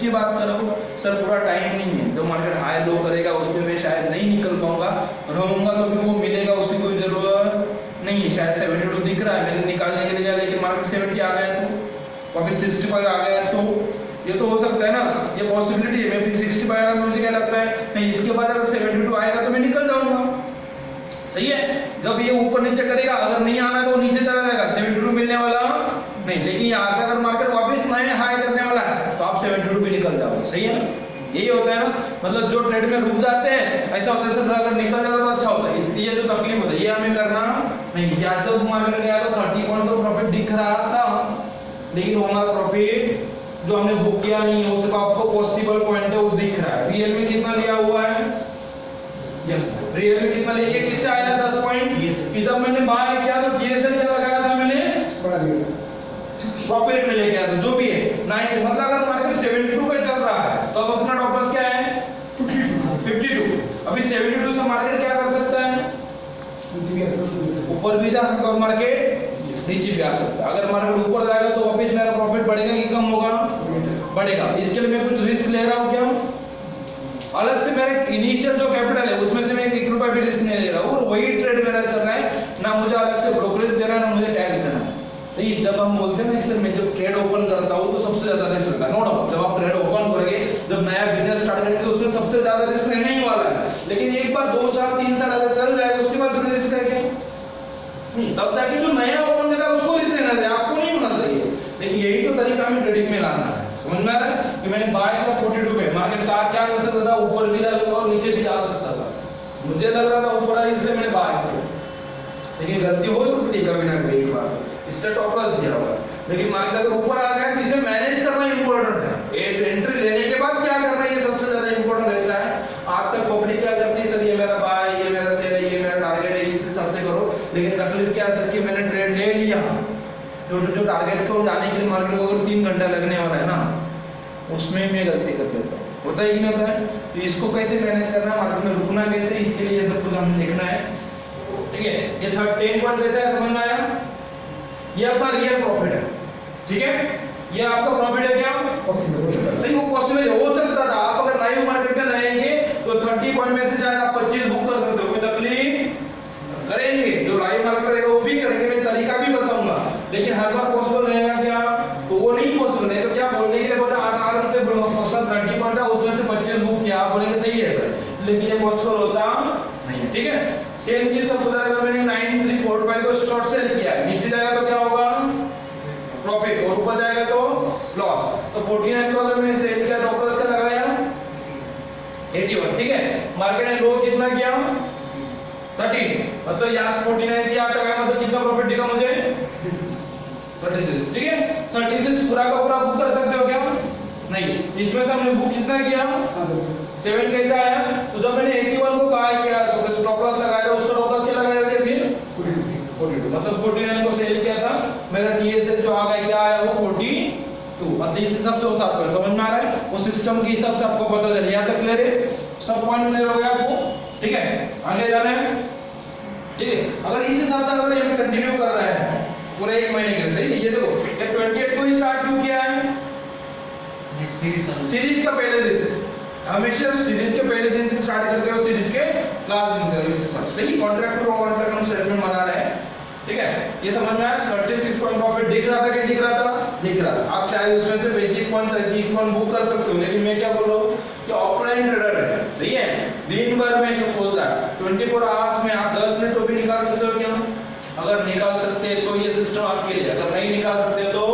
की बात कर रहा हूँ सर पूरा टाइम नहीं है, जो मार्केट हाई लो करेगा उसमें मैं शायद नहीं निकल पाऊंगा, रहूंगा तो भी वो मिलेगा उसकी कोई जरूरत नहीं है। शायद 72 दिख रहा है मैंने निकालने के लिए, लेकिन मार्केट 70 आ गया तो वापस 65 आ गया तो ये तो हो सकता है ना, ये पॉसिबिलिटी है। मैं फिर 65 आएगा मुझे क्या लगता है नहीं, इसके बाद अगर 72 आएगा तो मैं निकल जाऊंगा। सही है, जब ये ऊपर नीचे करेगा अगर नहीं आना तो नीचे चला जाएगा, 72 मिलने वाला नहीं। लेकिन यहाँ से अगर मार्केट वापस नए हाई करने वाला है तो आप 72 भी निकल जाओगे। सही है ना, यही होता है ना, मतलब जो ट्रेड में रुक जाते हैं ऐसा होता है, सब अगर निकल जाता तो अच्छा होता है। इसलिए जो तकलीफ होता है ये हमें करना नहीं। या तो मार्केट गया तो 30 पॉइंट तो प्रॉफिट दिख रहा था, लेकिन हमारा प्रॉफिट जो हमने बुक किया नहीं है उसका आपको पॉसिबल पॉइंट है वो दिख रहा है। रियल में कितना लिया हुआ है, यस रियल में कितना लिया, ये किससे आया 10 पॉइंट कि जब मैंने बाय किया तो टीएसएल क्या लगाया था मैंने, प्रॉफिट में लेके आया था जो भी है 9, मतलब अगर मार्केट 72 पे चल रहा है तो अब अपना टॉप लॉस क्या है 52। अभी 72 से मार्केट क्या कर सकता है, ऊपर भी जा सकता है और मार्केट नीचे भी आ सकता है। अगर मार्केट ऊपर जाएगा तो वापस मेरा प्रॉफिट बढ़ेगा कि कम होगा, बढ़ेगा। इसके लिए मैं कुछ रिस्क ले रहा हूँ क्या, अलग से मेरा इनिशियल जो कैपिटल है उसमें से मैं 1 रुपया भी रिस्क नहीं ले रहा हूँ, और वही ट्रेड मेरा चल रहा है, ना मुझे अलग से ब्रोकरेज दे रहा है ना मुझे टैक्स देना है। सही, जब हम बोलते हैं ना सर मैं जब ट्रेड ओपन करता हूँ तो सबसे ज्यादा रिस्क रहता है, नो डाउट। जब आप ट्रेड ओपन करोगे, जब नया बिजनेस स्टार्ट करेंगे तो उसमें सबसे ज्यादा रिस्क रहने ही वाला है। लेकिन एक बार 2 साल 3 साल अगर चल जाएगा उसके बाद तो रिस्क है क्या, तब जाके जो नया ओपन करेगा उसको रिस्क लेना चाहिए, आपको नहीं होना चाहिए। लेकिन यही तो तरीका हमें ट्रेडिंग में लाना है। समझ में आ रहा है कि मैंने बाय किया 42 पे, मार्केट का क्या कर सकता था, ऊपर भी जा सकता था और नीचे भी जा सकता था। मुझे लग रहा था ऊपर आई इसलिए मैंने बाय किया, लेकिन गलती हो सकती है कभी ना कभी, एक बार इससे टॉप लॉस दिया होगा। लेकिन मार्केट अगर ऊपर आ गया तो इसे मैनेज करना इंपॉर्टेंट है। एक एंट्री लेने के बाद क्या करना है ये सबसे ज्यादा इंपॉर्टेंट रहता है। आज तक पब्लिक क्या करती है, सर ये मेरा बाय, ये मेरा सेल है, ये मेरा टारगेट है, इस हिसाब से करो। लेकिन तकलीफ क्या है सर कि मैंने ट्रेड ले लिया, जो टारगेट को जाने के लिए मार्केट को अगर 3 घंटा लगने वाला है ना, उसमें मैं गलती कर देता हूँ, होता है कि नहीं होता है। तो इसको कैसे मैनेज करना है, मार्केट में रुकना कैसे, इसके लिए ये सब कुछ हमें देखना है। ठीक है, ये 10 पॉइंट कैसा है समझ में आया, ये आपका रियल प्रॉफिट है। ठीक है, ये आपका प्रॉफिट है क्या, पॉसिबल। सही, वो पॉसिबल हो सकता था। आप अगर लाइव मार्केट में रहेंगे तो 30 पॉइंट में से शायद आप 25 बुक कर सकते हो, कोई तकलीफ करेंगे। जो लाइव मार्केट रहेगा वो भी करेंगे, मैं तरीका भी बताऊंगा। लेकिन हर बार पॉसिबल रहेगा क्या, तो वो नहीं पॉसिबल है। तो क्या बोलने के लिए बोला आराम से 30 पॉइंट है उसमें से 25 बुक किया, आप बोलेंगे सही है सर, लेकिन ये पॉसिबल होता नहीं है। ठीक है, सेम चीज सब सुधार अगर मैंने 9345 को शॉर्ट सेल किया, नीचे जाएगा तो क्या होगा प्रॉफिट, और ऊपर जाएगा तो लॉस। तो 49 को अगर मैंने सेल किया तो प्लस का लगाया 81। ठीक है, मार्केट ने लो कितना किया 13, मतलब यहाँ 49 से 8 आया, मतलब कितना प्रॉफिट दिखा मुझे 36। ठीक है, 36 पूरा का पूरा बुक कर सकते हो क्या, नहीं। इसमें से हमने बुक कितना किया 7 कैसा आया, तो जब मैंने 81 को बाय किया स्टॉप लॉस लगाया था, उसका स्टॉप लॉस क्या लगाया था फिर 42, मतलब 49 को सेल किया था, मेरा टीएसएल जो आ गया क्या आया वो 42, मतलब इस हिसाब से वो साफ कर। समझ में आ रहा है, वो सिस्टम के हिसाब से आपको पता चल यहाँ तक क्लियर है, सब पॉइंट क्लियर हो गया आपको। ठीक है, आगे जाना है। ठीक है, अगर इस हिसाब से अगर हम कंटिन्यू कर रहे हैं पूरे 1 महीने के लिए, सही। ये देखो ये 28 को ही स्टार्ट क्यों किया है, सीरीज का पहले दिन, हमेशा सीरीज के पहले दिन से स्टार्ट करते हो, सीरीज के लास्ट दिन तक, इस हिसाब से। सही, कॉन्ट्रैक्ट टू कॉन्ट्रैक्ट हम सेटलमेंट बना रहे हैं। ठीक है, ये समझ में आया। 36 पॉइंट प्रॉफिट दिख रहा था कि दिख रहा था, दिख रहा था। आप चाहे उसमें से 25 पॉइंट 30 पॉइंट बुक कर सकते हो, लेकिन मैं क्या बोल रहा हूँ कि ऑफलाइन ट्रेडर है, सही है। दिन भर में सपोज दैट 24 आवर्स में आप 10 मिनट तो भी निकाल सकते हो क्या, अगर निकाल सकते हैं तो ये सिस्टम आपके लिए, अगर नहीं निकाल सकते तो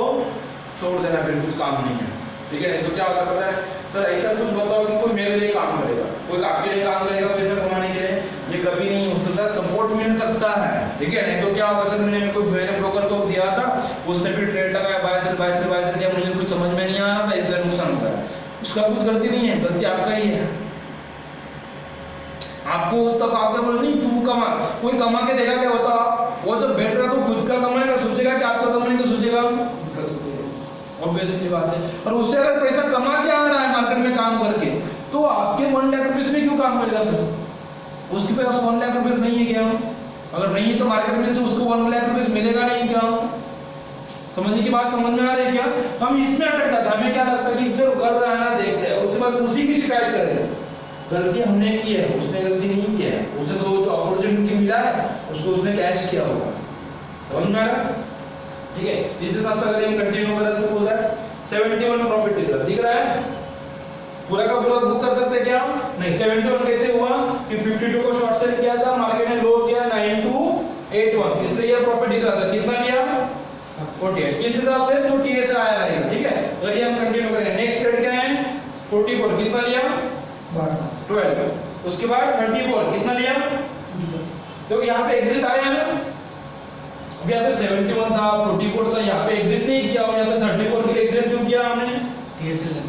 छोड़ देना, फिर कुछ काम नहीं है। ठीक है, तो क्या होता पता है सर, ऐसा कुछ बताओ कि कोई मेरे लिए काम करेगा, कोई आपके लिए काम करेगा पैसा कमाने के लिए, ये कभी नहीं हो सकता। सपोर्ट मिल सकता है, ठीक है, नहीं तो क्या होगा सर, मैंने ब्रोकर को दिया था, उसने भी ट्रेड लगाया, बाय सेल किया, मुझे कुछ समझ में नहीं आ रहा था इसलिए नुकसान हुआ है। उसका कुछ गलती नहीं है, गलती आपका ही है। आपको तब आपका बोल नहीं, तू कमा, कोई कमा के देगा क्या, बताओ। वो तो बैठ रहा तो खुद का कमाएगा, सोचेगा कि आपका कमाने को सोचेगा, ऑब्वियसली बात है। और उससे अगर पैसा कमा के आ रहा है मार्केट में काम करके, तो आपके 1 लाख रुपीस में क्यों काम करेगा सर, उसके पास 1 लाख रुपीस नहीं है क्या, अगर नहीं है तो मार्केट में से उसको 1 लाख रुपीस मिलेगा नहीं क्या, समझने की बात समझ में आ रही है क्या। हम इसमें अटक जाते हैं, हमें क्या लगता है कि चलो कर रहा है ना, बाद उसी की शिकायत करेगा। गलती हमने की है, उसने गलती नहीं की है, उसे तो जो अपॉर्चुनिटी मिला है उसको उसने कैश किया होगा। समझ में आ रहा है? ठीक है, इस हिसाब से अगर हम कंटिन्यू करें सपोज दैट 71 प्रॉफिट दिख रहा है, पूरा का पूरा बुक कर सकते हैं क्या? नहीं। 71 कैसे हुआ कि 52 को शॉर्ट सेल किया था, मार्केट ने लो किया 9281, इसलिए ये प्रॉफिट दिख रहा था। कितना लिया? 48। किस हिसाब से? जो टीएस आया है, ठीक है। अगर हम कंटिन्यू करें, नेक्स्ट ट्रेड क्या है? 44, कितना लिया? 12। उसके बाद 34, कितना लिया? तो यहाँ पे एग्जिट आया ना, अभी यहाँ पे 71 था, 44 था, यहाँ पे एग्जिट नहीं किया, और यहाँ पे 34 के लिए एग्जिट क्यों किया हमने?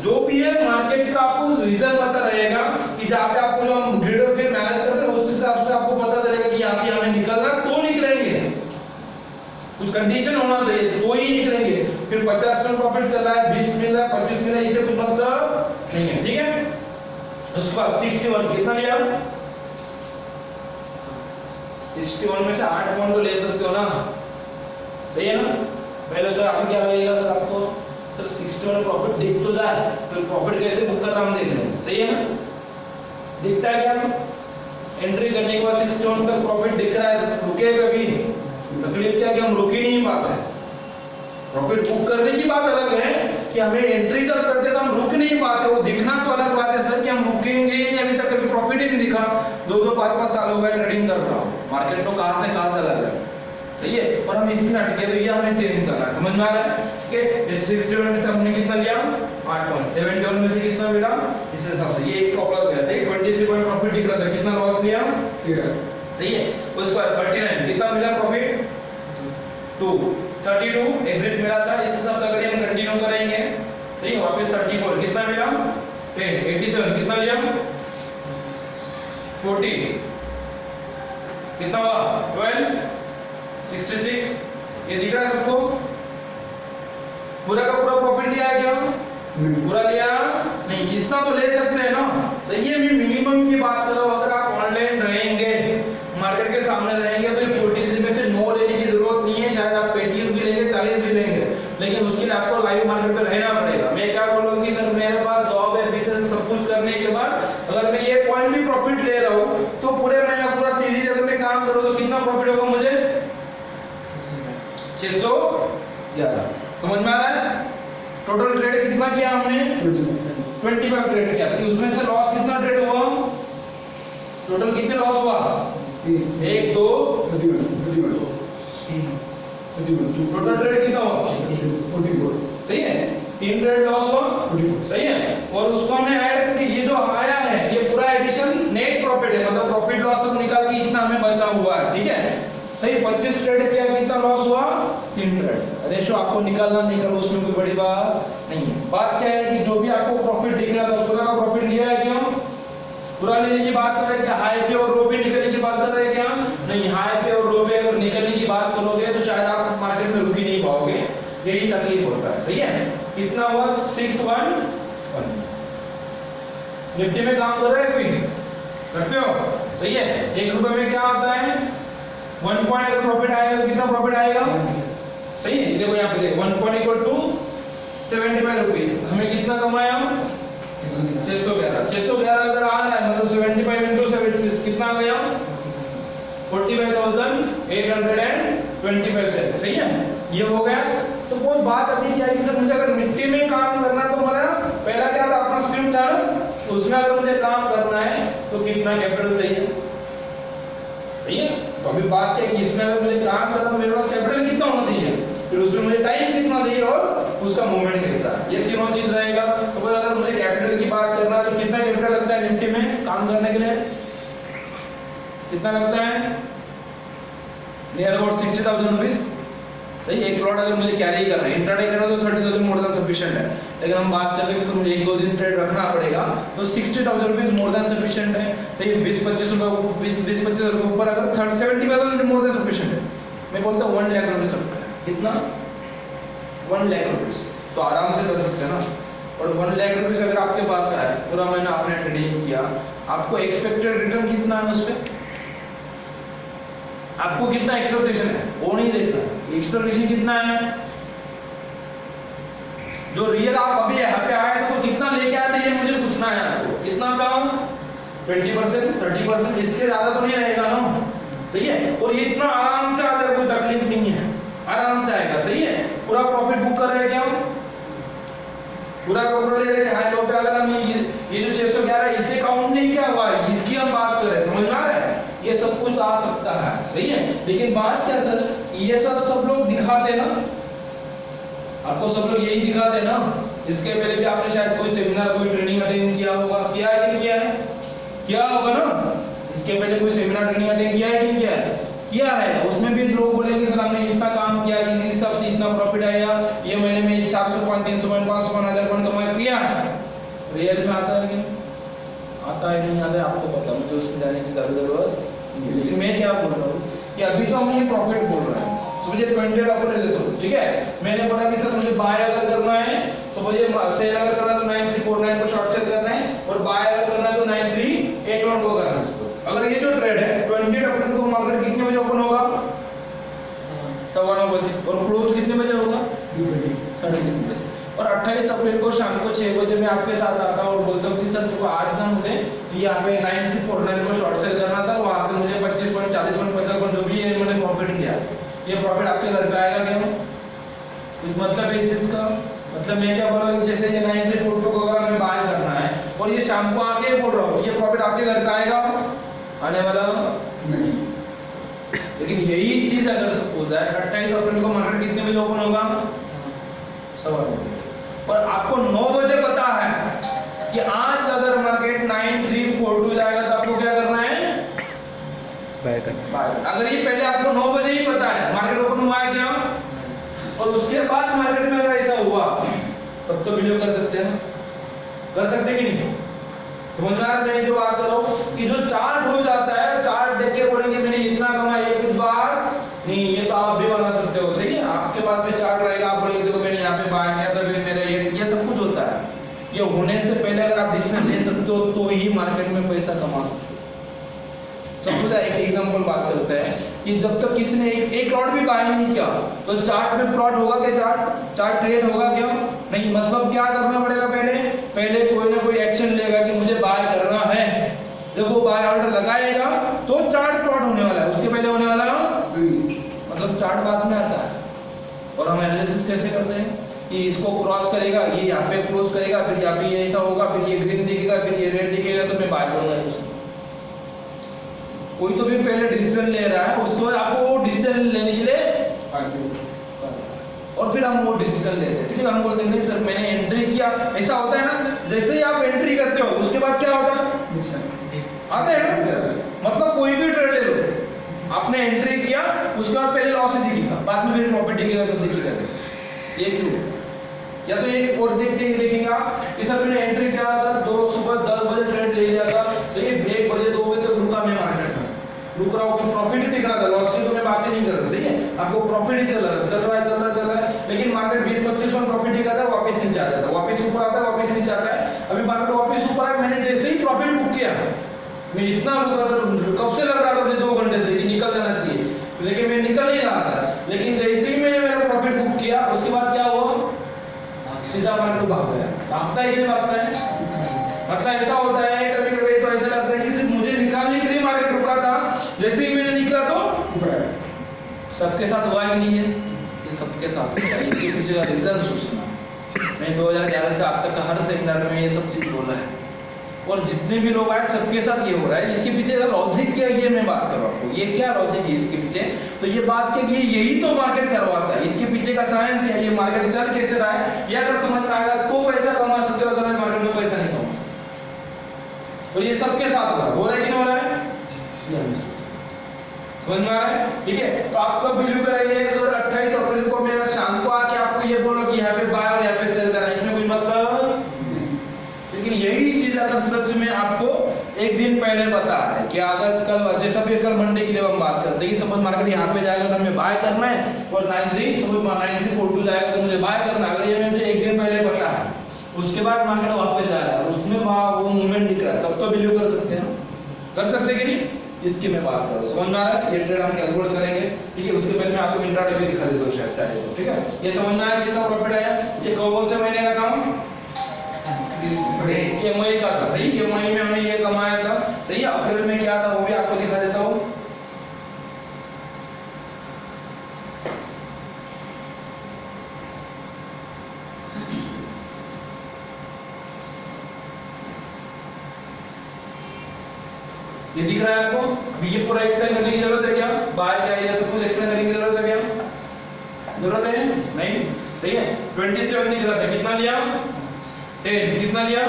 जो भी है मार्केट का आपको रीजन पता रहेगा कि जहाँ पे आपको जो हम ग्रिडर फिर मैनेज करते हैं उस हिसाब से आपको पता चलेगा कि यहाँ पे हमें निकलना तो निकलेंगे, कुछ कंडीशन होना चाहिए तो ही निकलेंगे। फिर 50 में प्रॉफिट चल रहा है, 20 मिल रहा है, 25 मिल रहा है, इससे कुछ मतलब नहीं है, ठीक है। उसके बाद 61, कितना लिया? 61 में से 8 पॉइंट तो ले सकते हो ना, सही है ना। पहले तो आपको क्या लगेगा सर, आपको सर 61 प्रॉफिट दिख तो जाए, फिर प्रॉफिट कैसे बुक कर रहा हम देख रहे हैं, सही है ना। दिखता है क्या? एंट्री करने के बाद 61 तक प्रॉफिट दिख रहा है, रुके कभी? तकलीफ क्या कि हम रुक ही नहीं पाते। प्रॉफिट बुक करने की बात अलग है कि हमें एंट्री तक करते तो हम रुक नहीं पाते, वो दिखना तो अलग बात है सर कि हम रुकेंगे ही नहीं। अभी तक कभी प्रॉफिट ही नहीं दिखा, 2-2, 5-5 साल हो गए ट्रेडिंग कर रहा हूँ, मार्केट तो कहां से कहां चला गया, सही है। और हम इसी में अटके, तो ये हमें चेंज करना है, समझ में आ रहा है? ठीक है, 61 में से हमने कितना लिया? 8 पॉइंट। 71 में से कितना मिला? इस हिसाब से ये एक का प्लस गया, सही। 23 पॉइंट प्रॉफिट दिख रहा था, कितना लॉस लिया? 13, सही है। उसके बाद 39, कितना मिला प्रॉफिट? 2। 32 एग्जिट मिला था, इस हिसाब से अगर हम कंटिन्यू करेंगे, सही। वापस 34, कितना मिला? 10। 87, कितना लिया? 40, कितना हुआ? 12। 66, ये दिख रहा है सबको? पूरा का पूरा प्रॉफिट लिया है क्या? पूरा लिया नहीं, इतना तो ले सकते हैं ना, सही है। मिनिमम की बात करो, अगर आप ऑनलाइन रहेंगे, मार्केट के सामने रहेंगे, तो 43 में से 9 लेने की जरूरत नहीं है, शायद आप 35 भी लेंगे, 40 भी लेंगे, लेकिन उसके लिए आपको लाइव मार्केट पे रहना पड़ेगा। मैं क्या बोलूंगा कि सर मेरे पास जॉब है, बिजनेस सब कुछ करने के बाद अगर मैं ये पॉइंट भी प्रॉफिट ले रहा हूँ तो पूरे महीना पूरा सीरीज अगर मैं काम करूँ तो कितना प्रॉफिट होगा मुझे? 611। समझ में आ रहा है? टोटल ट्रेड कितना किया हमने? 25 ट्रेड किया, तो उसमें से लॉस कितना ट्रेड हुआ? टोटल कितने लॉस हुआ? 1, 2, 3। टोटल ट्रेड कितना हुआ? 44, सही है। 3 ट्रेड लॉस हुआ, 44, सही है। और उसको हमने ऐड कर, ये जो आया है ये पूरा एडिशन नेट प्रॉफिट है, मतलब प्रॉफिट लॉस सब निकाल के इतना हमें बचा हुआ है, ठीक है, सही। 25 ट्रेड किया, कितना लॉस हुआ? 3 ट्रेड। रेशो आपको निकालना निकालो, उसमें कोई बड़ी बात नहीं है। बात क्या है कि जो भी आपको प्रॉफिट दिख रहा था पूरा का प्रॉफिट लिया है क्या? पूरा लेने की बात कर रहे हैं क्या? हाई पे और लो पे निकलने की बात कर रहे हैं क्या? नहीं, हाई पे और लो पे अगर निकलने की बात करोगे तो शायद आप मार्केट में रुक ही नहीं पाओगे, यही तकलीफ होता है, सही है। कितना हुआ? 611। निफ्टी में काम कर रहे हैं कोई? करते हो, सही है। 1 रुपए में क्या आता है? 1 पॉइंट अगर प्रॉफिट आएगा तो कितना प्रॉफिट आएगा? सही है, देखो यहाँ पे 1 पॉइंट इक्वल टू 75 रुपीज। हमें कितना कमाया? 611। 611 अगर आ रहा है मतलब 75 into 76 कितना आ गया? 45,825, सही है। ये हो गया। सपोज बात अभी क्या है कि सर मुझे अगर मिट्टी में काम करना तो मेरा पहला क्या था? अपना स्क्रिप्ट था ना, उसमें अगर मुझे काम करना है तो कितना कैपिटल चाहिए, सही है। तो अभी बात क्या है कि इसमें अगर मुझे काम करना तो मेरे पास कैपिटल कितना होना चाहिए, फिर उसमें मुझे टाइम कितना चाहिए और उसका मूवमेंट कैसा, ये तीनों चीज रहेगा। तो अगर मुझे कैपिटल की बात करना है तो कितना कैपिटल लगता है निफ्टी में काम करने के लिए? कितना लगता है? नियर अबाउट 60,000 रुपीज, सही। एक लॉट अगर मुझे कैरी करना है, इंट्राडे करना तो 30,000 मोर देन सफिशिएंट है, लेकिन हम बात कर रहे हैं कि मुझे 1-2 दिन ट्रेड रखना पड़ेगा तो 60,000 रुपीज मोर देन सफिशिएंट है, सही। 20-25 रुपए 20-25 रुपए ऊपर अगर 70,000 मोर देन सफिशिएंट है। मैं बोलता हूँ 1 लाख रुपीज रखा है, कितना? 1 लाख रुपीज तो आराम से कर सकते हैं ना। और 1 लाख रुपीज अगर आपके पास है, पूरा महीना आपने ट्रेडिंग किया, आपको एक्सपेक्टेड रिटर्न कितना है उस पर? आपको कितना एक्सपेक्टेशन है वो नहीं देखता, एक्सपेक्टेशन कितना है? जो रियल आप अभी यहाँ पे आए तो कितना लेके आए थे ये मुझे पूछना है इतना कम 20%, 30%, इससे ज्यादा तो नहीं रहेगा ना, सही है। और ये इतना आराम से आ जाएगा, कोई तकलीफ नहीं है, आराम से आएगा, सही है। पूरा प्रॉफिट बुक कर रहे हैं क्या हम, पूरा प्रॉफिट ले रहे हैं हाई लो पे। अगर हम ये जो 611 इसे काउंट नहीं किया हुआ है, इसकी हम बात कर रहे हैं, समझ में आ रहा है। ये सब कुछ आ सकता है, सही है। लेकिन बात क्या सर, ये सब लोग दिखाते ना आपको, सब लोग यही दिखाते ना। इसके पहले भी आपने शायद कोई सेमिनार, कोई ट्रेनिंग अटेंड किया होगा, किया है कि नहीं किया है, किया होगा ना। इसके पहले कोई सेमिनार ट्रेनिंग अटेंड किया है कि नहीं किया है, किया है। उसमें भी लोग बोलेंगे सर हमने इतना काम किया, इस हिसाब से इतना प्रॉफिट आया, ये महीने में 400 पॉइंट, 300 पॉइंट, 500 पॉइंट, 1000 पॉइंट कमाया, किया है। रियल में आता है कि आता है नहीं आता है आपको पता, मुझे उसमें जाने की जरूरत नहीं। लेकिन मैं क्या बोल रहा हूँ कि अभी तो हम ये प्रॉफिट बोल रहे हैं, समझिए 20 अपॉर्चुनिटी, ठीक है। मैंने बोला कि सर मुझे बाय अगर करना है, समझिए सेल अगर करना है तो 9349 को शॉर्ट सेल करना है, और बाय अगर करना है तो 9381 को करना है। अगर ये जो ट्रेड है 20 अप्रैल को मार्केट कितने बजे ओपन होगा, 9:15 बजे, और क्लोज कितने बजे होगा, 3:30 बजे। और 28 अप्रैल को शाम को 6 बजे मैं आपके साथ आता हूँ और बोलता हूँ कि सर देखो आज ना मुझे यहाँ पे 9349 को शॉर्ट सेल करना था, वहां से मुझे 25 पॉइंट, 40 पॉइंट, 50 पॉइंट जो भी है मैंने प्रॉफिट किया, ये प्रॉफिट आपके घर पे आएगा क्या, कुछ मतलब है इस चीज का। मतलब मैं क्या बोल रहा हूँ, जैसे ये 9342 को अगर हमें बाय करना है और ये शाम को आके बोल रहा हूँ, ये प्रॉफिट आपके घर पे आएगा, आने वाला नहीं। लेकिन यही चीज अगर सपोज है 28 अप्रैल को मार्केट कितने बजे ओपन होगा, 9:15, और आपको 9 बजे पता है कि आज अगर मार्केट 9342 जाएगा तो आपको क्या करना है, बाय करना। अगर ये पहले आपको 9 बजे ही पता है मार्केट ओपन हुआ है क्या, और उसके बाद मार्केट में अगर ऐसा हुआ तब तो बिलीव कर सकते हैं, कर सकते कि नहीं, समझ में आ रहा है जो बात कर रहा हूं कि जो चार्ट हो जाता है, चार्ट देख के बोलेंगे मैंने इतना कमाया एक बार नहीं, ये तो आप भी बना सकते हो, सही है। आपके पास में चार्ट रहेगा, आप बोलेंगे देखो मैंने यहाँ पे बाय किया था, फिर मेरा ये सब कुछ होता है। ये होने से पहले अगर आप डिसीजन ले सकते हो तो ही मार्केट में पैसा कमा सकते हो। समझा, एक एग्जांपल बात करते हैं कि जब तक किसी ने एक लॉट भी बाय नहीं किया तो चार्ट में प्लॉट होगा क्या, चार्ट ट्रेड होगा क्या, नहीं। मतलब क्या करना पड़ेगा, पहले कोई ना कोई एक्शन लेगा कि मुझे बाय करना है। जब वो बाय ऑर्डर लगाएगा तो चार्ट प्लॉट होने वाला है, उसके पहले होने वाला है मतलब चार्ट बाद में आता है। और हम एनालिसिस कैसे करते हैं कि इसको क्रॉस करेगा, ये यहाँ पे क्लोज करेगा, फिर यहाँ पे ऐसा होगा, फिर ये ग्रीन दिखेगा, फिर ये रेड दिखेगा, तो मैं बाय करूंगा। कोई तो भी पहले डिसीजन ले रहा है, उसके बाद आपको वो डिसीजन लेने के लिए और फिर हम वो डिसीजन लेते हैं। ठीक है, हम बोलते हैं नहीं सर मैंने एंट्री किया, ऐसा होता है ना, जैसे ही आप एंट्री करते हो उसके बाद क्या होता है, आता है ना। मतलब कोई भी ट्रेड ले लो, आपने एंट्री किया उसके बाद पहले लॉस ही दिखेगा, बाद में फिर प्रॉफिट दिखेगा, तब दिखेगा। ये क्यों, या तो एक और देखेगा कि सर मैंने एंट्री किया था, सुबह 10 बजे ट्रेड ले लिया था, सही 1 बजे 2 बजे तक रुका मैं मार्केट में, रुक रहा हूँ, प्रॉफिट ही दिख रहा था, लॉस की तो मैं बात ही नहीं कर रहा, सही है। आपको प्रॉफिट ही चल रहा है, लेकिन मार्केट 20-25 में प्रॉफिट ही करता है, वापस नीचे आ जाता है, वापस ऊपर आता है, वापस नीचे आता है। अभी मार्केट वापस ऊपर है, मैंने जैसे ही प्रॉफिट बुक किया, मैं इतना रुका सर, कब से लग रहा था मुझे 2 घंटे से कि निकल जाना चाहिए, लेकिन मैं निकल नहीं रहा था। लेकिन जैसे ही मैंने मेरा प्रॉफिट बुक किया उसके बाद क्या हुआ, सीधा मार्केट भाग गया। भागता है कि नहीं भागता है, मतलब ऐसा होता है कभी कभी तो ऐसा लगता है कि सिर्फ मुझे निकालने के लिए मार्केट रुका था, जैसे ही मैंने निकला तो सबके साथ हुआ ही नहीं है, ये सबके साथ होता है। इसके पीछे का रीजन सोचना। मैं 2011 से अब तक का हर सेमिनार में ये सब चीज बोला है, और जितने भी लोग आए सबके साथ ये हो रहा है। इसके पीछे का लॉजिक क्या है ये मैं बात कर रहा हूँ, ये क्या लॉजिक है इसके पीछे, तो ये बात क्या कि यही तो मार्केट करवाता है। इसके पीछे का साइंस है, ये मार्केट चल कैसे रहा है, ये अगर समझ में आएगा तो पैसा कमा सकते हो, अदरवाइज मार्केट में पैसा नहीं कमा सकते। तो ये सबके साथ हो रहा है कि नहीं हो रहा है, समझ में आ रहा है, ठीक है। तो आप कब बिलीव करेंगे, अगर 28 अप्रैल को मैं शाम को आके आपको ये बोलो कि यहाँ पे बाय और यहाँ पे सेल करना, इसमें कोई मतलब। लेकिन यही चीज अगर सच में आपको एक दिन पहले पता है कि अगर कल, जैसा भी कल मंडे की जब हम बात करते हैं कि सपोज मार्केट यहाँ पे जाएगा तो हमें बाय करना है, और 9342 जाएगा तो मुझे बाय करना है, अगर ये मुझे एक दिन पहले पता है, उसके बाद मार्केट वापस जा रहा है, उसमें वो मूवमेंट दिख रहा है, तब तो बिलीव कर सकते हैं, कर सकते कि नहीं, इसकी मैं बात कर रहा हूँ। समझ में आ रहा है, ये ट्रेड हम कैलकुलेट करेंगे, ठीक है। उसके पहले मैं आपको इंट्राडे भी दिखा देता हूँ शायद चाहे तो, ठीक है। ये समझ में आया कितना प्रॉफिट आया, ये कौन से महीने का काम, EMI का था, सही। EMI में हमने ये कमाया था, सही है। अप्रैल में क्या था वो भी आपको दिखा देता हूँ। ये दिख रहा है आपको? अभी ये पूरा एक्सप्लेन करने की जरूरत है क्या? बाय क्या है, सब कुछ एक्सप्लेन करने की जरूरत है क्या? जरूरत है नहीं, सही है। 27 की जरूरत है, कितना लिया? 10, कितना लिया?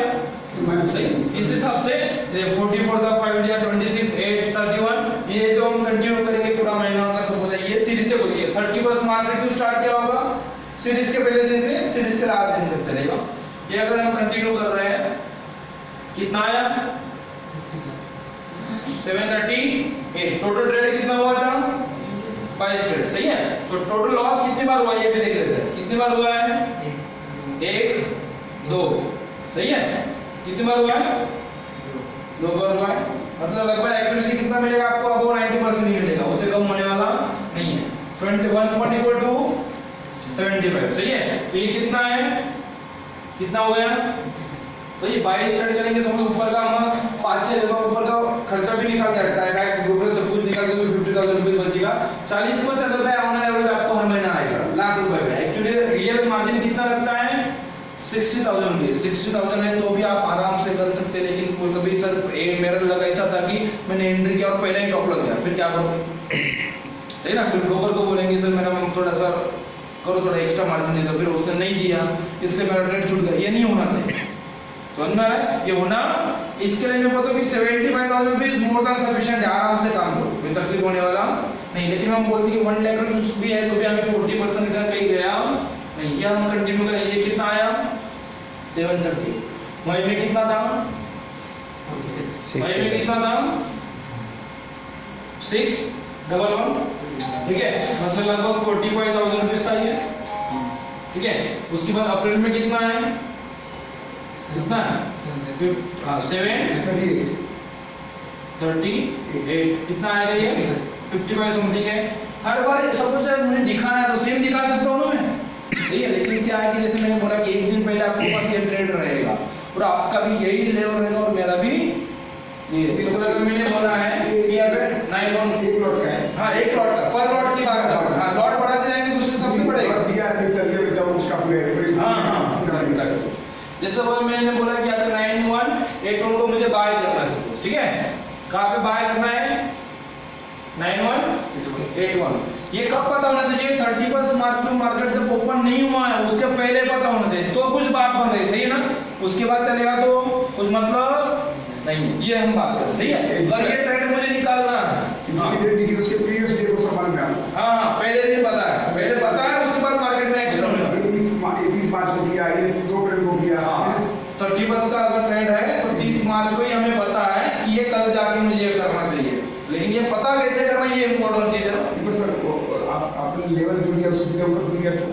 सही। इस हिसाब से 44 का 5 लिया, 26, 8, 31। ये जो हम कंटिन्यू करेंगे पूरा महीना का, सपोज ये सीरीज देखो, ये 31 मार्च से क्यों स्टार्ट किया होगा? सीरीज के पहले दिन से सीरीज के लास्ट दिन तक चलेगा। ये अगर हम कंटिन्यू कर रहे हैं, कितना आया? 738। टोटल ट्रेड कितना हुआ था? 22 ट्रेड, सही है। तो टोटल लॉस कितनी बार हुआ ये भी देख लेते हैं। कितनी बार हुआ है? 1, 2, सही है। कितनी बार हुआ है? 2 बार हुआ है। मतलब लगभग एक्यूरेसी कितना मिलेगा आपको? अबव 90% ही मिलेगा, उससे कम होने वाला नहीं है। 21.75, सही है। तो ये कितना है? कितना हो गया? तो ये 22 ट्रेड करेंगे, समझ ऊपर का हम 5-6 लेवल ऊपर का खर्चा भी निकाल के डायरेक्ट ग्रुप में सब कुछ निकाल के तो 50,000 रुपए बचेगा। 40-50 रुपए ऑन एवरेज आपको हर महीना आएगा लाख रुपए में। एक्चुअली रियल मार्जिन कितना लगता है? 60,000 रुपए। 60,000 है तो भी आप आराम से कर सकते हैं, लेकिन कोई कभी सर मेरा लगा ऐसा था कि मैंने एंट्री किया और पहले ही टॉप लग गया, फिर क्या करूं? सही ना। फिर ब्रोकर को बोलेंगे सर मेरा थोड़ा सा करो, थोड़ा एक्स्ट्रा मार्जिन दे दो, फिर उसने नहीं दिया इसलिए मेरा ट्रेड छूट गया। ये नहीं होना चाहिए, समझ में आ रहा है? ये होना, इसके लिए मैं पता कि 75,000 रुपीज मोर देन सफिशिएंट है, आराम से काम करो, कोई तकलीफ होने वाला नहीं। लेकिन हम बोलते हैं कि 1 लाख रुपीस भी है तो भी हमें 40% का कहीं गया नहीं। ये हम कंटिन्यू करेंगे। ये कितना आया? 730। मई में कितना था? 46। मई में कितना था? 611, ठीक है। मतलब लगभग 45,000 रुपीस था ये, ठीक है। उसके बाद अप्रैल में कितना है? कितना? 738। कितना आएगा ये? 55 समथिंग है। हर बार सब कुछ मुझे दिखाना है तो सेम दिखा सकता हूँ मैं, सही है। लेकिन क्या है कि जैसे मैंने बोला कि एक दिन पहले आपके पास ये ट्रेड रहेगा और आपका भी यही लेवल रहेगा और मेरा भी ये। तो अगर मैंने बोला है कि अगर 9 एक लॉट का है, हाँ एक लॉट का, पर लॉट की बात कर रहा हूँ। हाँ लॉट बढ़ाते जाएंगे दूसरे सबसे बढ़ेगा। हाँ, जैसे वो मैंने बोला कि अगर 9181 को मुझे बाय करना है, ठीक है। कहाँ पे बाय करना है? 9181। ये कब पता होना चाहिए? 31 मार्च में मार्केट जब ओपन नहीं हुआ है उसके पहले पता होना चाहिए, तो कुछ बात बन रही, सही है ना। उसके बाद चलेगा तो कुछ मतलब नहीं, ये हम बात करें, सही है। अगर ये ट्रेड मुझे निकालना है, उसके प्रीवियस डे को संभाल में आता। हाँ पहले दिन पता है, पहले पता है, उसके बाद मार्केट में एक्शन होगा। 30 मार्च को किया, ये 2 अप्रैल को किया। 31 का अगर ट्रेंड है तो 30 मार्च को ही हमें पता है कि ये कल जाके मुझे ये करना चाहिए। लेकिन ये पता कैसे करना, ये इम्पोर्टेंट चीज है ना। सर आपने लेवल जो लिया उससे ऊपर जो लिया तो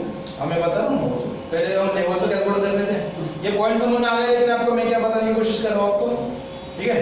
हमें पता ना, पहले हम लेवल तो कैलकुलेट कर लेते हैं। ये पॉइंट समझ में आ गया, लेकिन आपको मैं क्या बताने की कोशिश कर रहा हूँ आपको, ठीक है।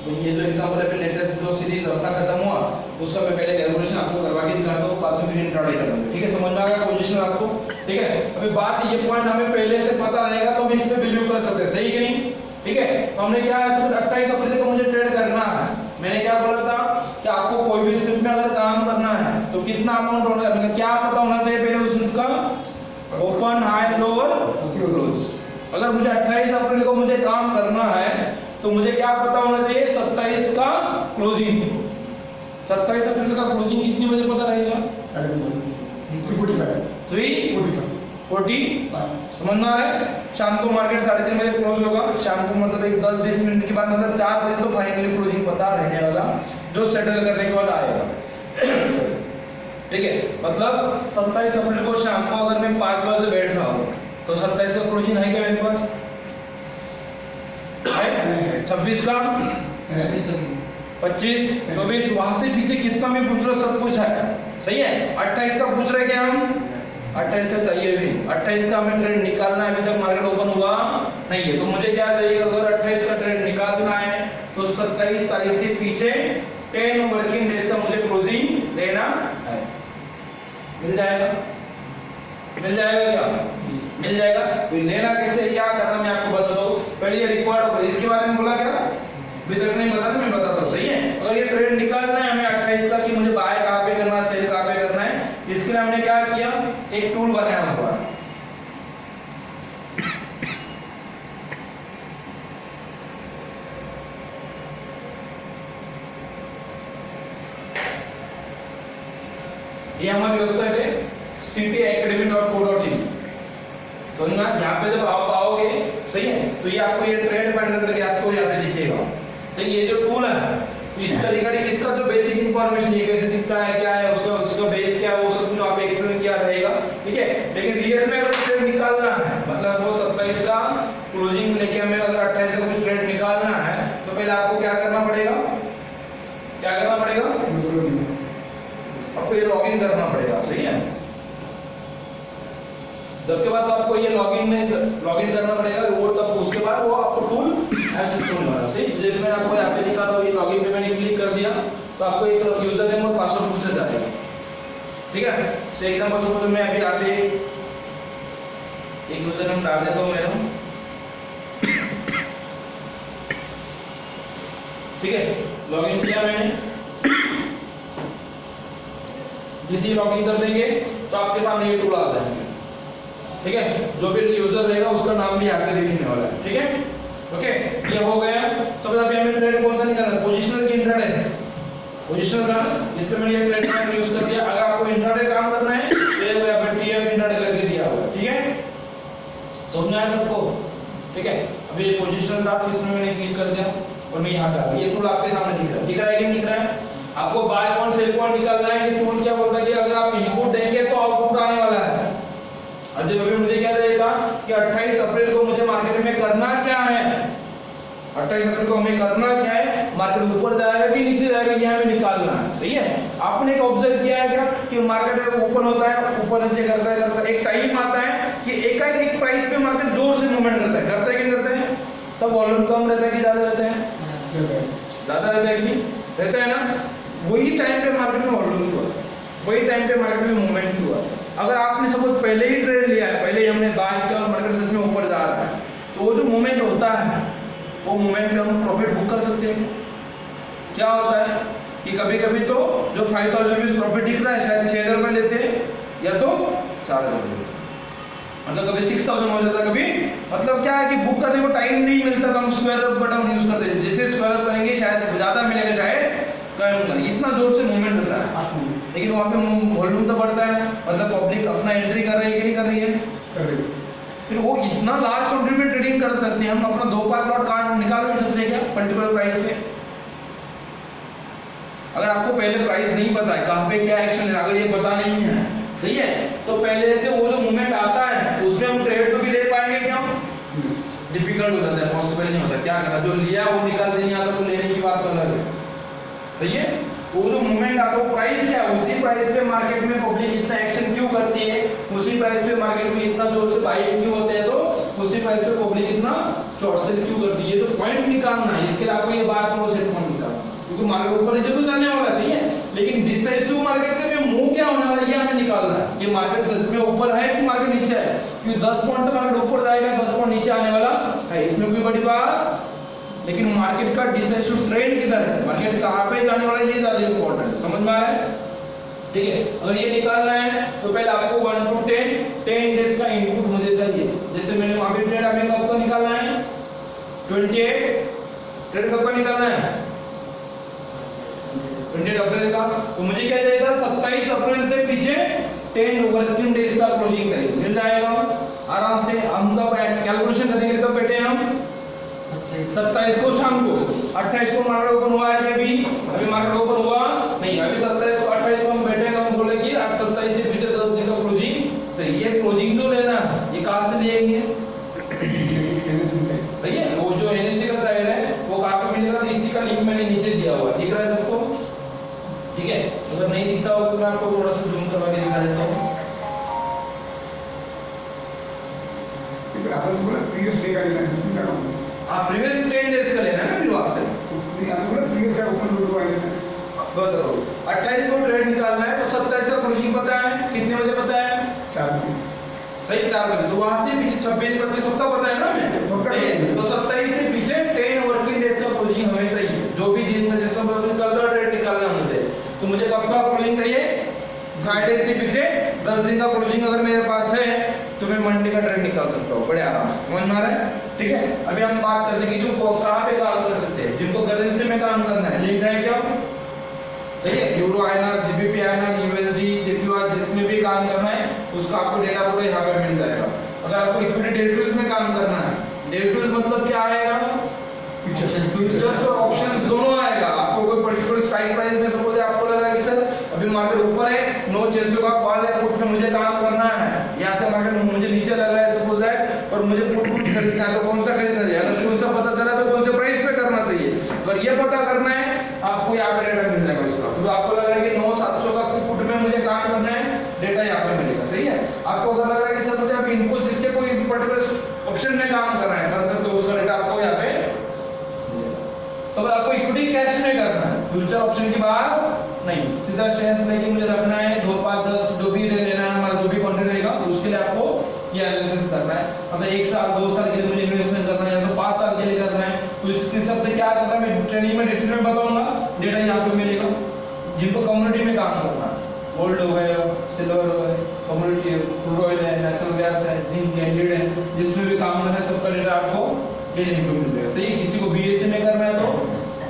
तो ये जो एग्जांपल है लेटेस्ट जो सीरीज अपना खत्म हुआ उसका मैं पहले कैलकुलेशन आपको करवा के दिखाता हूँ, बाद में फिर इंट्रोड्यूस करूंगा, ठीक है। समझ में आ गया पोजीशन आपको, ठीक है। अभी बात ये पॉइंट हमें पहले से पता रहेगा तो हम इस पे बिलीव कर सकते हैं, सही कि नहीं, ठीक है। तो हमने क्या है, 28 अप्रैल को मुझे ट्रेड करना है। मैंने क्या बोला था कि आपको कोई भी स्लिप में अगर काम करना है तो कितना अमाउंट होना है, मतलब क्या पता होना चाहिए पहले उस स्लिप का ओपन हाई लोअर क्लोज। अगर मुझे 28 अप्रैल को मुझे काम करना है तो मुझे क्या पता होना चाहिए? 27 का क्लोजिंग। 27 अप्रैल का क्लोजिंग कितनी बजे पता रहेगा? 3:40। समझ में आ रहा है? शाम को मार्केट 3:30 बजे क्लोज होगा। शाम को मतलब एक 10-20 मिनट के बाद, मतलब 4 बजे तो फाइनली क्लोजिंग पता रहने वाला, जो सेटल करने के बाद आएगा, ठीक है। मतलब 27 अप्रैल को शाम को अगर मैं 5 बजे बैठ रहा हूँ तो 27 का क्लोजिंग है क्या मेरे पास? 26 का, 25, 24, वहां से पीछे कितना मैं पूछ रहा, सब कुछ है, सही है। 28 का पूछ रहे क्या हम? 28 का चाहिए भी। 28 का हमें ट्रेड निकालना है, अभी तक मार्केट ओपन हुआ नहीं है, तो मुझे क्या चाहिए? अगर 28 का ट्रेड निकालना है तो 27 तारीख से पीछे 10 वर्किंग डेज का मुझे क्लोजिंग लेना है। मिल जाएगा? मिल जाएगा क्या? मिल जाएगा। तो लेना कैसे, क्या करना मैं आपको बताता हूँ। पहले ये रिक्वायर्ड, इसके बारे में बोला क्या अभी तक नहीं बता, मैं बताता हूँ, सही है। अगर ये ट्रेड निकालना है हमें 28 का कि मुझे बाय कहाँ पे करना है, सेल कहाँ पे करना है, इसके लिए हमने क्या किया, एक टूल बनाया हुआ है। ये हमारी वेबसाइट है ctacademy.co.in। समझना, यहाँ पे जब आप आओगे, सही है, तो ये आपको ये ट्रेड पैटर्न करके आपको यहाँ पे दिखेगा, सही। ये जो टूल है इस तरीके का, इसका जो बेसिक इंफॉर्मेशन ये कैसे दिखता है, क्या है उसका, उसका बेस क्या है, वो सब जो आप एक्सप्लेन किया रहेगा, ठीक है। लेकिन रियल में अगर ट्रेड निकालना है, मतलब वो 27 का क्लोजिंग लेके हमें अगर 28 का कुछ ट्रेड निकालना है, तो पहले आपको क्या करना पड़ेगा, क्या करना पड़ेगा, आपको ये लॉगिन करना पड़ेगा, सही है। जब के बाद आपको ये लॉगिन करना पड़ेगा, वो तब उसके बाद वो आपको टूल एक्सेस होने वाला, सही। जिसमें आपको यहाँ पे दिखा दो, ये लॉगिन पे मैंने क्लिक कर दिया तो आपको एक यूजर नेम और पासवर्ड पूछा जाएगा, ठीक है। तो एकदम सपोज मैं अभी यहाँ पे एक यूजर नेम डाल देता हूँ मेरा, ठीक है। लॉगिन किया मैंने, जिसे लॉगिन कर देंगे तो आपके सामने ये टूल आ जाएंगे, ठीक है। जो भी यूजर रहेगा उसका नाम भी आपके दिखने वाला है, ठीक है। ओके, ये हो गया। सब अभी हमें ट्रेड कौन सा निकालना है, पोजिशनल की इंट्राडे है, पोजिशनल का, इससे मैंने ये ट्रेड का यूज कर दिया। अगर आपको इंट्राडे काम करना है तो ये यहाँ पे टीएफ इंट्राडे करके दिया हुआ है, ठीक है। समझ में आया सबको, ठीक है। अभी ये पोजिशनल था तो इसमें मैंने क्लिक कर दिया और मैं यहाँ डाल, ये टूल आपके सामने दिख रहा है कि नहीं दिख रहा है। आपको बाय पॉइंट सेल पॉइंट निकालना है, ये टूल क्या बोलता है कि अगर आप इनपुट देंगे तो आउटपुट आने वाला है। अजय अभी मुझे क्या देगा कि 28 अप्रैल को मुझे मार्केट में करना क्या है, 28 अप्रैल को हमें करना क्या है, मार्केट ऊपर जाएगा कि नीचे जाएगा, ये हमें निकालना है, सही है। आपने एक ऑब्जर्व किया है क्या कि मार्केट ओपन होता है, ऊपर नीचे करता है, एक टाइम आता है कि एक प्राइस पे मार्केट जोर से मूवमेंट करता है कि नहीं करता है, तब वॉल्यूम कम रहता है कि ज्यादा रहता है, ज्यादा रहता है कि नहीं रहता है ना। वही टाइम पे मार्केट में वॉल्यूम हुआ, वही टाइम पे मार्केट में मूवमेंट हुआ। अगर आपने सपोज पहले ही ट्रेड लिया है, पहले ही हमने बाय किया और मार्केट सच में ऊपर जा रहा है, तो वो जो मूवमेंट होता है वो मूवमेंट में हम प्रॉफिट बुक कर सकते हैं। क्या होता है कि कभी कभी तो जो 5000 रुपीज प्रॉफिट दिख रहा है शायद 6000 रुपये लेते हैं या तो 4000 रुपये, मतलब कभी 6000 हो जाता है कभी, मतलब क्या है कि बुक करने को टाइम नहीं मिलता, तो हम स्क्वायर बटन यूज करते हैं, जैसे स्क्वायर करेंगे शायद ज्यादा मिलेगा, शायद कम करेंगे, इतना जोर से मूवमेंट होता है। लेकिन वहाँ पे वॉल्यूम तो बढ़ता है, मतलब पब्लिक अपना एंट्री कर रही है कि नहीं कर रही है, फिर वो इतना लार्ज क्वांटिटी में ट्रेडिंग कर सकते हैं। हम अपना 2-5 लॉट कार्ड निकाल नहीं सकते क्या पर्टिकुलर प्राइस पे। अगर आपको पहले प्राइस नहीं पता है कहाँ पे क्या एक्शन लेना, अगर ये पता नहीं है, सही है, तो पहले से वो जो मूवमेंट आता है उसमें हम ट्रेड तो भी ले पाएंगे क्या, डिफिकल्ट हो जाता है, पॉसिबल नहीं होता। क्या करना, जो लिया वो निकाल देनी आता तो लेने की बात तो अलग है, सही है। वो जो मूवमेंट आता है प्राइस क्या है, उसी प्राइस पे मार्केट में पब्लिक इतना एक्शन क्यों करती है, उसी प्राइस पे मार्केट में इतना जोर से बाइंग क्यों होते हैं, तो उसी प्राइस पे पब्लिक इतना शॉर्ट सेल क्यों करती है, तो पॉइंट निकालना है। इसके लिए आपको ये बात को सेट पॉइंट निकालना, क्योंकि मार्केट ऊपर नीचे तो जाने वाला, सही है, लेकिन डिसाइसिव मार्केट में मूव क्या होने वाला है ये हमें निकालना है कि मार्केट सच में ऊपर है कि मार्केट नीचे है। क्योंकि 10 पॉइंट मार्केट ऊपर जाएगा, 10 पॉइंट नीचे आने वाला है, इसमें कोई बड़ी बात। लेकिन मार्केट का डिसाइसिव ट्रेंड किधर है, मार्केट कहाँ पे जाने वाला है, ये ज्यादा इंपॉर्टेंट है, समझ में आ रहा है, ठीक है। अगर ये निकालना है तो पहले आपको 1 to 10 डेज का इनपुट मुझे चाहिए। जैसे मैंने वहां पे ट्रेड हमें कब का निकालना है, 28 ट्रेड कब का निकालना है, 28 अप्रैल का, तो मुझे क्या चाहिए था 27 अप्रैल से पीछे 10 वर्किंग डेज का क्लोजिंग चाहिए, मिल जाएगा आराम से। हम कब कैलकुलेशन करेंगे तब बैठे हम 27 को शाम को, 28 को मार्केट ओपन हुआ है, अभी मार्केट ओपन हुआ नहीं, अभी 27 को 28 को हम बैठे हैं, हम बोले कि आज 27 से पीछे 10 दिन का क्लोजिंग चाहिए। क्लोजिंग जो लेना है ये कहां से लेंगे, सही है, वो जो एनएससी का साइड है वो कहां पे मिलेगा, तो इसी का लिंक मैंने नीचे दिया हुआ है, दिख रहा है सबको, ठीक है। अगर नहीं दिखता होगा तो मैं आपको थोड़ा सा जूम करवा के दिखा देता हूं। आपने बोला प्रीवियस डे का लेना है, इसमें क्या होगा, हाँ प्रीवियस 10 डेज का लेना है ना, फिर वहां से प्रीवियस का ओपन लोड आएगा, बताओ 28 को ट्रेड निकालना है, तो 27 का क्लोजिंग पता है, कितने बजे पता है, 4 बजे, सही 4 बजे, तो वहां से पीछे 26 25 सबका पता है ना हमें, तो 27 से पीछे 10 वर्किंग डेज का क्लोजिंग हमें चाहिए। जो भी दिन में जिसमें कल का ट्रेड निकालना है मुझे, तो मुझे कब का क्लोजिंग चाहिए? फ्राइडे से पीछे 10 दिन का क्लोजिंग अगर मेरे पास है तो मैं मंडे का ट्रेड निकाल सकता हूँ बड़े आराम से। समझ में आ रहा है? ठीक है, अभी हम बात करते हैं कि जो कहाँ पे काम कर सकते हैं, जिनको करेंसी में काम करना है। लिंक है क्या? सही है, euro INR, GBP INR, USD, JPY, जिसमें भी काम करना है उसका आपको डेटा पूरा यहाँ पे मिल जाएगा। अगर आपको इक्विटी डेरिवेटिव्स में काम करना है, डेरिवेटिव्स मतलब क्या आएगा? फ्यूचर्स और ऑप्शंस दोनों आएगा। आपको कोई पर्टिकुलर स्ट्राइक प्राइस में सपोज आपको लगा कि सर अभी मार्केट ऊपर है, नो चेसो का कॉल या पुट में मुझे काम करना है, यहाँ से मार्केट मुझे नीचे लग रहा है सपोज है, और मुझे पुट खरीदना है, तो कौन सा खरीदना चाहिए? अगर कौन सा पता चला तो कौन से प्राइस पे करना चाहिए, अगर ये पता करना है आपको यहाँ पे डेटा मिल जाएगा इसका। तो आपको लग रहा है कि 9-700 का पुट में मुझे काम करना है, डेटा यहाँ पे मिलेगा। सही है, आपको अगर लग रहा है कि सर मुझे अभी इनपुट्स इसके कोई पर्टिकुलर ऑप्शन में काम करना है, कर सकते हो, उसका डेटा आपको यहाँ पे। तो आपको इक्विटी कैश में करना है, फ्यूचर ऑप्शन की बात नहीं, सीधा शेयर्स लेके मुझे रखना है, 2 5 10 जो भी लेना है, हमारा जो भी क्वांटिटी रहेगा उसके लिए आपको ये एनालिसिस करना है। मतलब 1 साल 2 साल के लिए मुझे इन्वेस्टमेंट करना है या तो 5 साल के लिए करना है, तो इसके हिसाब से क्या करना है मैं ट्रेनिंग में डिटेल में बताऊंगा, डेटा यहाँ पे मिलेगा। जिनको कम्युनिटी में काम करना है, गोल्ड हो गए, सिल्वर हो गए, कम्युनिटी क्रूड ऑयल है, नेचुरल गैस है, जिंक है, लीड है, जिसमें भी काम करना है सबका डेटा आपको ये लिंक पे मिल जाएगा। सही है, किसी को बीएससी में करना है तो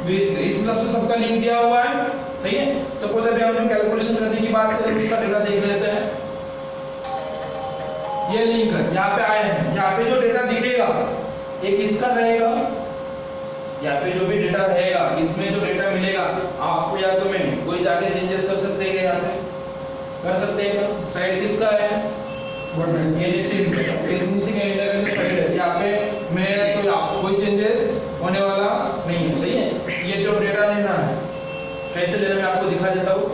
बीएससी, इस हिसाब से सबका लिंक दिया हुआ है। सही है, सपोज अभी हम कैलकुलेशन करने की बात करें, उसका डेटा देख लेते हैं। ये लिंक है, यहाँ पे आए हैं, यहाँ पे जो डेटा दिखेगा ये किसका रहेगा? यहाँ पे जो भी डेटा रहेगा इसमें जो डेटा मिलेगा आपको या तो मैं कोई जाके चेंजेस कर सकते हैं, यहाँ पे कर सकते हैं। साइड किसका है? एनएससी का इंटरनेट साइड है, यहाँ पे मैं तो आपको कोई चेंजेस होने वाला नहीं है। सही है, ये जो डेटा लेना है कैसे लेना मैं आपको दिखा देता हूँ।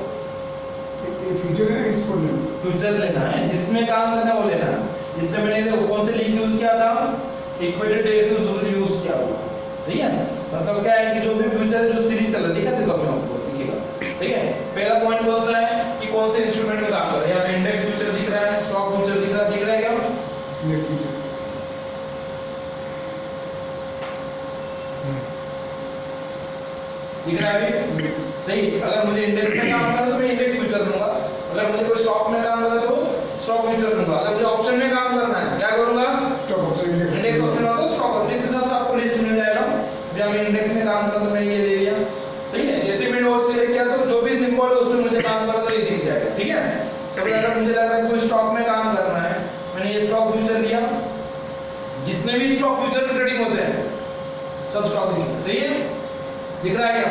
फ्यूचर है, इसको लेना, फ्यूचर लेना है, जिसमें काम करना है वो लेना है। इसलिए मैंने कौन से लिंक यूज किया था? इक्विटी डेरिवेटिव्स यूज किया हुआ। सही है, मतलब क्या है कि जो भी फ्यूचर है जो सीरीज चल रहा है दिखा देता हूं आपको, दिखेगा। सही है, पहला पॉइंट कौन सा है कि कौन से इंस्ट्रूमेंट में काम कर रहा है। यहाँ पे इंडेक्स फ्यूचर दिख रहा है, स्टॉक फ्यूचर दिख रहा है क्या? इंडेक्स फ्यूचर दिख रहा है अभी? सही, अगर मुझे इंडेक्स में काम करना है तो मैं इंडेक्स फ्यूचर लूंगा, अगर मुझे कोई स्टॉक में काम करना है तो स्टॉक फ्यूचर लूंगा, अगर मुझे ऑप्शन में काम करना है क्या करूंगा? स्टॉक ऑप्शन, इंडेक्स ऑप्शन होगा तो स्टॉक ऑप्शन। इस हिसाब से आपको लिस्ट मिल जाएगा। जब मैं इंडेक्स में काम करता तो मैंने ये ले लिया। सही है, जैसे मैंने वो सिलेक्ट किया तो जो भी सिंबल है उसमें मुझे काम करना तो ये दिख जाएगा। ठीक है, सबसे ज्यादा मुझे लग रहा है कोई स्टॉक में काम करना है, मैंने ये स्टॉक फ्यूचर लिया। जितने भी स्टॉक फ्यूचर में ट्रेडिंग होते हैं सब स्टॉक दिखेंगे। सही है, दिख रहा है क्या?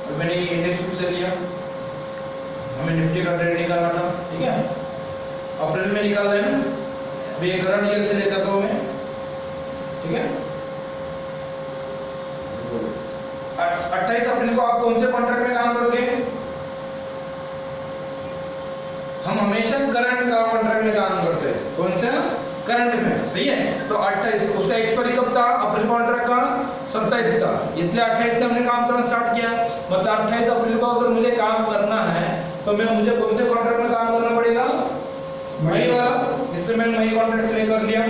और मैंने ये इंडेक्स फ्यूचर लिया, हमें निफ्टी का ट्रेड निकालना था। ठीक है, अप्रैल में निकाल रहे हैं ना, अभी करंट ईयर से लेकर तो मैं। ठीक है, 28 अप्रैल को आप कौन से कॉन्ट्रैक्ट में काम करोगे? हम हमेशा करंट का कॉन्ट्रैक्ट में काम करते हैं। कौन सा? करंट में। सही है, तो 28 उसका एक्सपायरी कब था? अप्रैल कॉन्ट्रैक्ट का 27 का, इसलिए 28 से हमने काम करना स्टार्ट किया। मतलब 28 अप्रैल को अगर मुझे काम करना है तो मुझे कौन से कॉन्ट्रैक्ट में काम करना पड़ेगा? मई वाला, इसलिए मैंने मई कॉन्ट्रैक्ट सेलेक्ट कर लिया।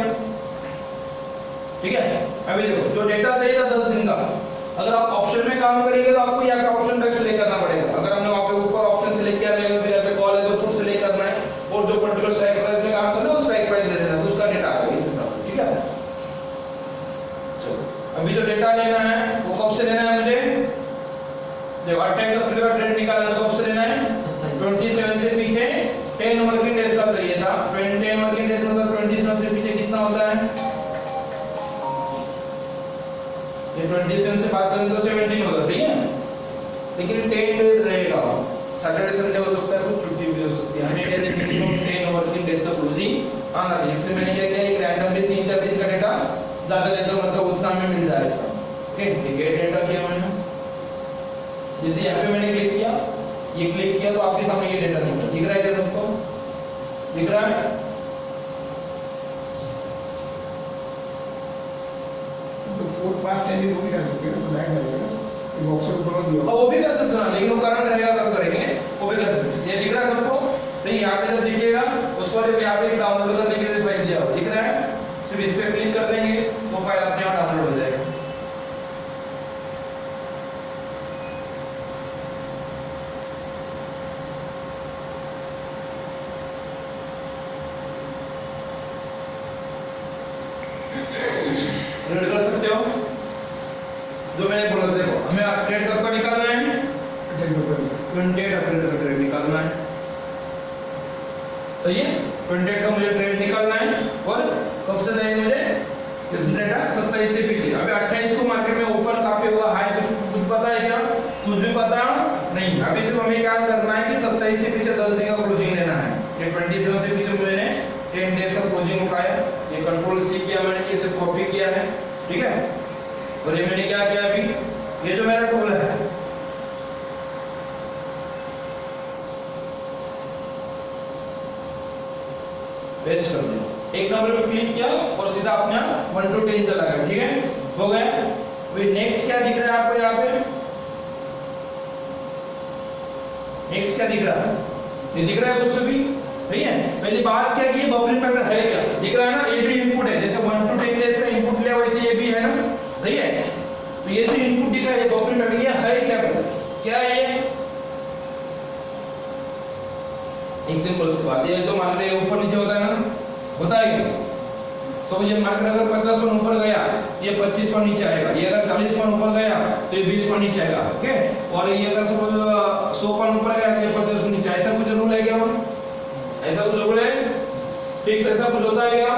ठीक है, अभी देखो जो डेटा चाहिए था 10 दिन का, अगर आप ऑप्शन में काम करेंगे तो आपको यहाँ का ऑप्शन टाइप सेलेक्ट करना पड़ेगा। अगर हमने वहाँ पे ऊपर ऑप्शन सेलेक्ट किया रहेगा फिर यहाँ पे कॉल है तो पुट सेलेक्ट करना है, और जो पर्टिकुलर स्ट्राइक प्राइस में काम करना है वो स्ट्राइक प्राइस दे देना है, तो उसका डेटा आएगा इस हिसाब से। ठीक है, चलो अभी जो डेटा लेना है वो कब से लेना है मुझे? देखो 28 अप्रैल का ट्रेड निकालना है तो कब से लेना है? 27 से पीछे 10 वर्किंग डेज का चाहिए था। 10 वर्किंग डेज मतलब 27 से पीछे कितना होता है? ये 27 से बात करें तो 17 होगा। सही है, लेकिन 10 डेज रहेगा, सैटरडे संडे हो सकता है, कुछ छुट्टी भी हो सकती है। हमें क्या मिनिमम 10 वर्किंग डेज का क्लोजिंग आना चाहिए, इसलिए मैंने क्या किया एक रैंडमली 3-4 दिन का डेटा ज्यादा देता हूं, मतलब उतना हमें मिल जाए ऐसा। ओके, गेट डेटा किया मैंने, जैसे यहाँ पे मैंने क्लिक किया, ये क्लिक किया तो आपके सामने ये डेटा दिख रहा है क्या सबको? दिख रहा है? तो 4-5 10 दिन वो भी कर सकते हैं, तो लैग लगेगा, एक ऑप्शन बना दिया वो भी कर सकते हैं, लेकिन वो करंट रहेगा तब करेंगे, वो भी कर सकते हैं। ये दिख रहा है सबको? तो यहाँ पे जब दिखेगा उसको यहाँ पे डाउनलोड करने के लिए फाइल दिया हुआ दिख रहा है, सिर्फ इस पे क्लिक कर देंगे वो फाइल अपने आप डाउनलोड हो जाएगा। रीड कर सकते हो जो मैंने बोला था। देखो हमें अपडेट कब का निकालना है, 28 अप्रैल का ट्रेड निकालना है, सही है। 28 का मुझे ट्रेड निकालना है और कब से चाहिए मुझे इस डेटा 27 से पीछे। अभी 28 को मार्केट में ओपन कहाँ पे हुआ, हाई कुछ पता है क्या, कुछ भी पता नहीं। अभी सिर्फ हमें क्या करना है कि 27 से पीछे 10 दिन का क्लोजिंग लेना है। ये 27 से पीछे मैंने 10 डेज का क्लोजिंग उठाया, ये कंट्रोल सी किया मैंने, इसे कॉपी किया है, ठीक है। और ये मैंने क्या किया, अभी ये जो मेरा टूल है पेस्ट कर दिया, एक नंबर पे क्लिक किया और सीधा अपना 1 to 10 चला गया, ठीक है, हो गया। अभी नेक्स्ट क्या दिख रहा है आपको यहाँ पे, नेक्स्ट क्या दिख रहा है, ये दिख रहा है कुछ भी, ठीक है। पहली बात क्या की बफरिंग पैटर्न है क्या, दिख रहा है ना, ये भी इनपुट है, जैसे 1 to 10 डेज का इनपुट लिया वैसे ये भी है ना, सही है। तो ये जो इनपुट दिख रहा है ये बफरिंग पैटर्न, ये है क्या है ये, एक सिंपल सी बात, ये जो मान लो ऊपर नीचे होता है ना, होता है क्या। सो ये मार्केट अगर 50 पॉइंट ऊपर गया ये 25 पॉइंट नीचे आएगा, ये अगर 40 पॉइंट ऊपर गया तो ये 20 पॉइंट नीचे आएगा, ओके। और ये अगर सपोज 100 पॉइंट ऊपर गया तो ये 50 पॉइंट नीचे, ऐसा कुछ रूल है क्या, ऐसा कुछ रूल है फिक्स, ऐसा कुछ होता है क्या,